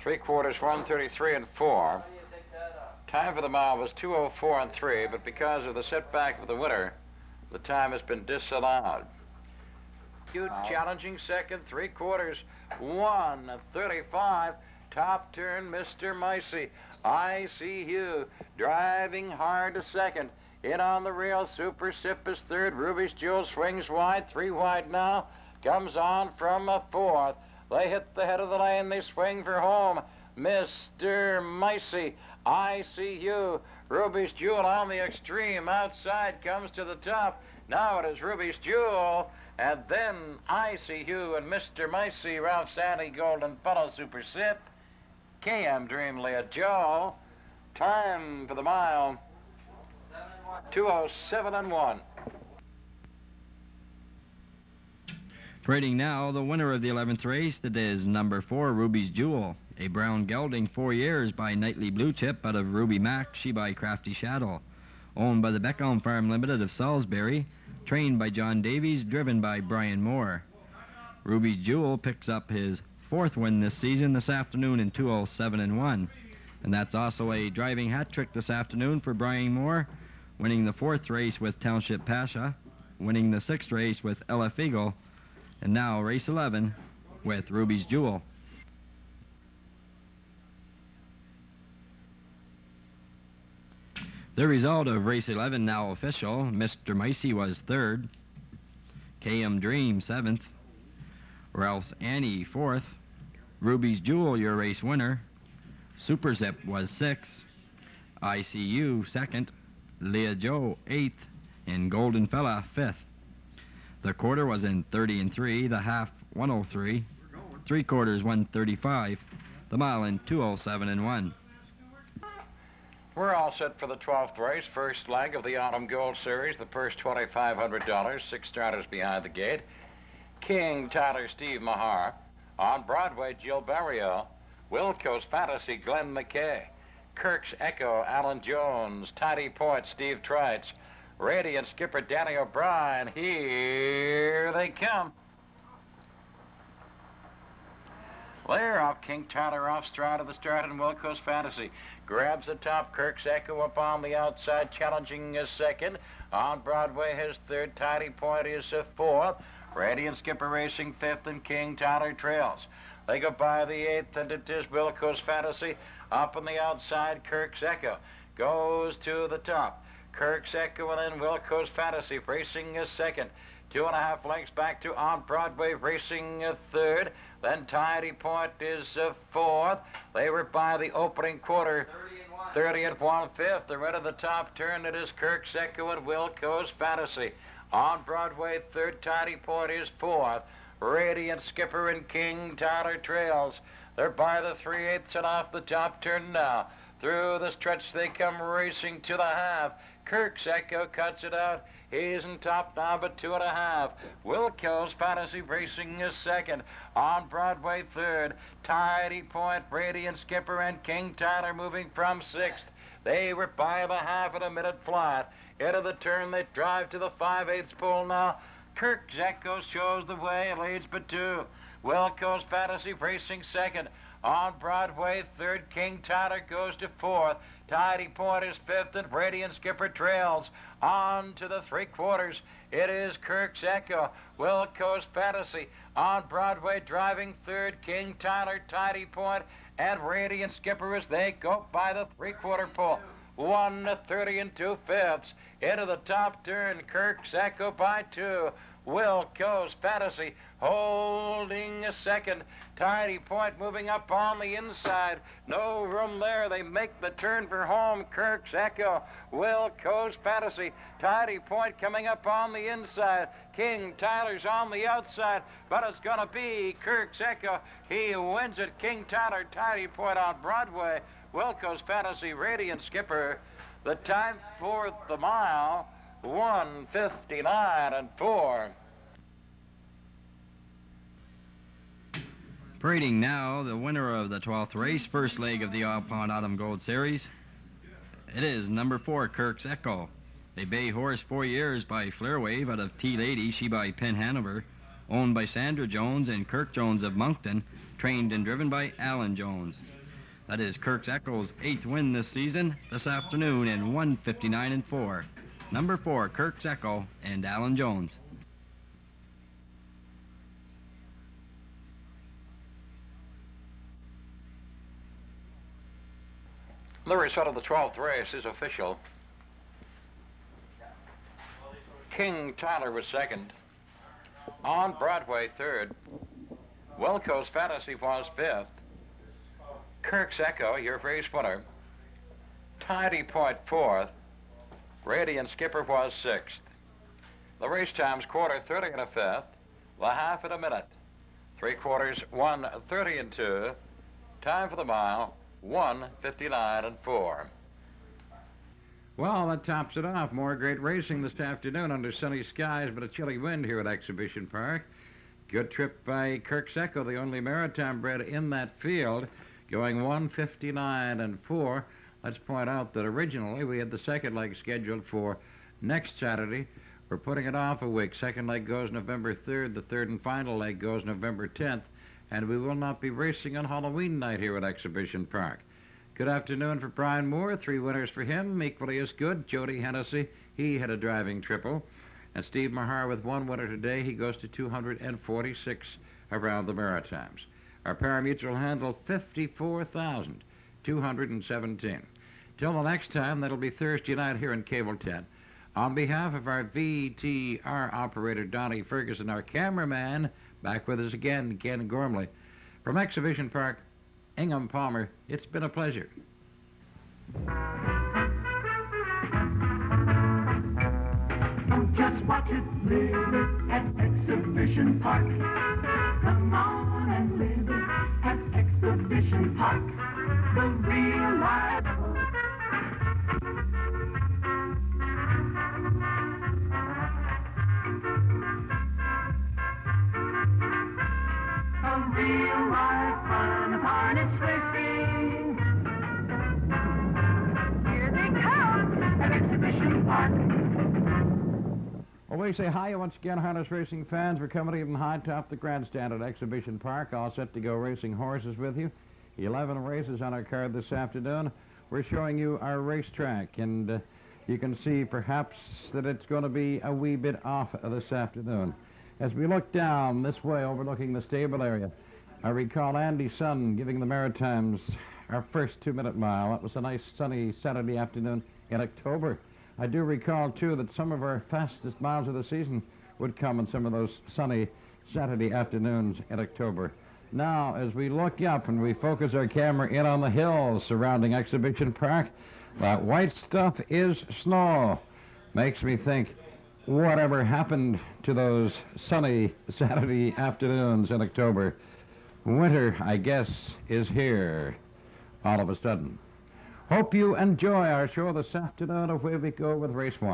3 quarters 133 and 4. Time for the mile was 204 and 3, but because of the setback of the winter, the time has been disallowed. Huge challenging second, 3 quarters 135. Top turn, Mr. Micey. I see you driving hard to second. In on the rail, Super Sip is third. Ruby's Jewel swings wide, 3 wide now. Comes on from a fourth. They hit the head of the lane. They swing for home. Mr. Micey, I see you. Ruby's Jewel on the extreme. Outside comes to the top. Now it is Ruby's Jewel. And then I see you and Mr. Micey, Ralph Sandy, Golden Fellow, Super Sip. KM Dream, Leah Joe. Time for the mile. 207 and 1.
Parading now, the winner of the 11th race, that is number 4, Ruby's Jewel. A brown gelding, 4 years, by Nightly Blue Chip out of Ruby Mac, she by Crafty Shadow. Owned by the Beckholm Farm Limited of Salisbury. Trained by John Davies, driven by Brian Moore. Ruby's Jewel picks up his 4th win this season this afternoon in 207 and 1. And that's also a driving hat trick this afternoon for Brian Moore, winning the 4th race with Township Pasha, winning the 6th race with LF Eagle, and now race 11 with Ruby's Jewel. The result of race 11 now official. Mr. Micey was 3rd, KM Dream 7th, Ralph's Annie 4th, Ruby's Jewel, your race winner. Super Zip was 6th, ICU 2nd, Leah Joe 8th, and Golden Fella 5th. The quarter was in 30 and 3, the half 103, 3 quarters 135, the mile in 207 and 1.
We're all set for the 12th race, first leg of the Autumn Gold Series. The purse $2,500, 6 starters behind the gate. King Tyler, Steve Mahar. On Broadway, Jill Barrio. Wilco's Fantasy, Glenn McKay. Kirk's Echo, Alan Jones. Tidy Point, Steve Trites. Radiant skipper Danny O'Brien. Here they come. They're off. King Tyler off stride of the start, and Wilco's Fantasy grabs the top. Kirk's Echo up on the outside, challenging a second. On Broadway, his 3rd. Tidy Point is a 4th. Radiant skipper racing 5th, and King Tyler trails. They go by the 8th, and it is Wilco's Fantasy up on the outside. Kirk's Echo goes to the top. Kirk's Echo and then Wilco's Fantasy racing a 2nd. 2.5 lengths back to On Broadway racing a 3rd. Then Tidy Point is a 4th. They were by the opening quarter. 30 and 1/5. They're right at the top turn. It is Kirk's Echo and Wilco's Fantasy. On Broadway, 3rd. Tidy Point is 4th. Radiant Skipper and King Tyler trails. They're by the 3/8 and off the top turn now. Through the stretch they come racing to the half. Kirk's Echo cuts it out. He's in top now, but 2.5. Wilco's Fantasy racing is 2nd. On Broadway, 3rd. Tidy Point, Radiant Skipper, and King Tyler moving from 6th. They were by the half at a minute flat. Into the turn, they drive to the 5/8 pole now. Kirk's Echo shows the way, leads but 2. Wilco's Fantasy racing 2nd. On Broadway, 3rd. King Tyler goes to 4th. Tidy Point is 5th, and Radiant Skipper trails. On to the 3 quarters. It is Kirk's Echo. Wilco's Fantasy. On Broadway, driving 3rd. King Tyler, Tidy Point, and Radiant Skipper as they go by the 3/4 pole. 1:30 and 2/5. Into the top turn. Kirk's Echo by 2. Wilco's Fantasy holding a 2nd. Tidy Point moving up on the inside. No room there. They make the turn for home. Kirk's Echo. Wilco's Fantasy. Tidy Point coming up on the inside. King Tyler's on the outside, but it's going to be Kirk's Echo. He wins it. King Tyler, Tidy Point on Broadway. Wilco's Fantasy, Radiant Skipper. The time for the mile, 1:59 and 4.
Parading now, the winner of the 12th race, first leg of the All Pond Autumn Gold Series. It is number 4, Kirk's Echo. A bay horse 4 years by Flairwave out of T-Lady, she by Penn Hanover, owned by Sandra Jones and Kirk Jones of Moncton, trained and driven by Alan Jones. That is Kirk's Echo's 8th win this season, this afternoon in 1:59.4. Number 4, Kirk's Echo and Alan Jones.
The result of the 12th race is official. King Tyler was second. On Broadway, third. Wilco's Fantasy was fifth. Kirk's Echo, your race winner. Tidy Point, fourth. Radiant Skipper was sixth. The race times: quarter 30 and a fifth, the half in a minute. 3/4, 1:30 and 2. Time for the mile, 1:59 and 4.
Well, that tops it off. More great racing this afternoon under sunny skies but a chilly wind here at Exhibition Park. Good trip by Kirk's Echo, the only maritime bred in that field, going 1:59 and 4. Let's point out that originally we had the second leg scheduled for next Saturday. We're putting it off a week. Second leg goes November 3rd. The third and final leg goes November 10th. And we will not be racing on Halloween night here at Exhibition Park. Good afternoon for Brian Moore. 3 winners for him, equally as good. Jody Hennessy, he had a driving triple. And Steve Mahar with 1 winner today. He goes to 246 around the Maritimes. Our pari-mutuel handle 54,217. Till the next time, that'll be Thursday night here in Cable 10. On behalf of our VTR operator, Donnie Ferguson, our cameraman, back with us again, Ken Gormley. From Exhibition Park, Ingham Palmer, it's been a pleasure.
Just watch it live at Exhibition Park. Come on and live at Exhibition Park. The real life. A real life fun of harness racing. Here they come at Exhibition Park.
Well, we say hi once again, harness racing fans. We're coming in high top the grandstand at Exhibition Park, all set to go racing horses with you. 11 races on our card this afternoon. We're showing you our racetrack, and you can see perhaps that it's going to be a wee bit off this afternoon. As we look down this way overlooking the stable area, I recall Andy Sun giving the Maritimes our first 2-minute mile. That was a nice sunny Saturday afternoon in October. I do recall, too, that some of our fastest miles of the season would come in some of those sunny Saturday afternoons in October. Now, as we look up and we focus our camera in on the hills surrounding Exhibition Park, that white stuff is snow. Makes me think, whatever happened to those sunny Saturday afternoons in October? Winter, I guess, is here all of a sudden. Hope you enjoy our show this afternoon. Away we go with race 1.